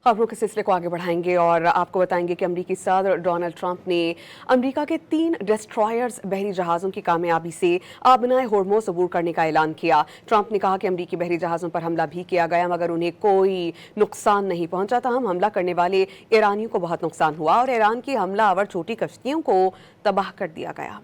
खबरों के सिलसिले को आगे बढ़ाएंगे और आपको बताएंगे कि अमेरिकी सदर डोनाल्ड ट्रंप ने अमेरिका के 3 डिस्ट्रॉयर्स बहरी जहाज़ों की कामयाबी से आबनाए होर्मुज़ अबूर करने का ऐलान किया। ट्रंप ने कहा कि अमेरिकी बहरी जहाज़ों पर हमला भी किया गया मगर उन्हें कोई नुकसान नहीं पहुंचा था। हम हमला करने वाले ईरानियों को बहुत नुकसान हुआ और ईरान की हमलावर छोटी कश्तियों को तबाह कर दिया गया।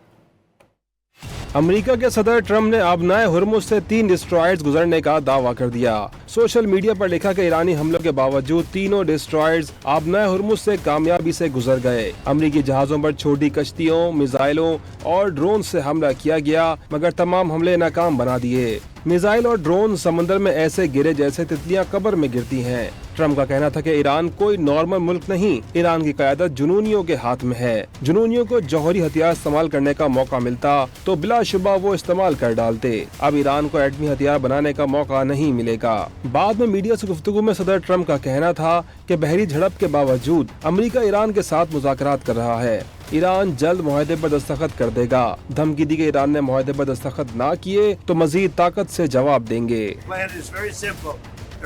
अमेरिका के सदर ट्रंप ने आबनाए हुर्मुज़ से 3 डिस्ट्रॉयर्स गुजरने का दावा कर दिया। सोशल मीडिया पर लिखा कि ईरानी हमलों के बावजूद तीनों डिस्ट्रॉयर्स आबनाए हुर्मुज़ से कामयाबी से गुजर गए। अमेरिकी जहाजों पर छोटी कश्तियों, मिसाइलों और ड्रोन से हमला किया गया मगर तमाम हमले नाकाम बना दिए। मिसाइल और ड्रोन समंदर में ऐसे गिरे जैसे तितलियां कब्र में गिरती हैं। ट्रंप का कहना था कि ईरान कोई नॉर्मल मुल्क नहीं, ईरान की क़यादत जुनूनियों के हाथ में है। जुनूनियों को जौहरी हथियार इस्तेमाल करने का मौका मिलता तो बिलाशुबा वो इस्तेमाल कर डालते। अब ईरान को एटमी हथियार बनाने का मौका नहीं मिलेगा। बाद में मीडिया से गुफ्तगू में सदर ट्रंप का कहना था कि बहरी झड़प के बावजूद अमेरिका ईरान के साथ मुज़ाकरात कर रहा है। ईरान जल्द मुआहदे पर दस्तखत कर देगा। धमकी दी कि ईरान ने मुआहदे पर दस्तखत ना किए तो मजीद ताकत से जवाब देंगे।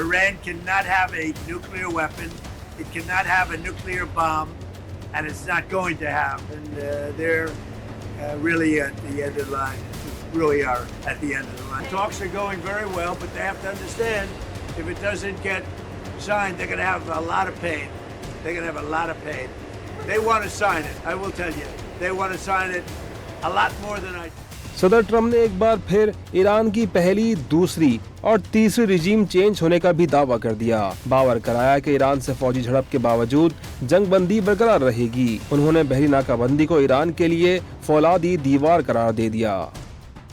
Iran cannot have a nuclear weapon, it cannot have a nuclear bomb, and it's not going to have. And they're really at the end of the line. Really are at the end of the line. Talks are going very well, but they have to understand if it doesn't get signed, they're going to have a lot of pain. They're going to have a lot of pain. They want to sign it, I will tell you. They want to sign it a lot more than I do. सदर Trump ने एक बार फिर Iran की पहली, दूसरी और तीसरी regime change होने का भी दावा कर दिया। बावर कराया कि ईरान से फौजी झड़प के बावजूद जंगबंदी बरकरार रहेगी। उन्होंने बहरी नाकाबंदी को ईरान के लिए फौलादी दीवार करार दे दिया।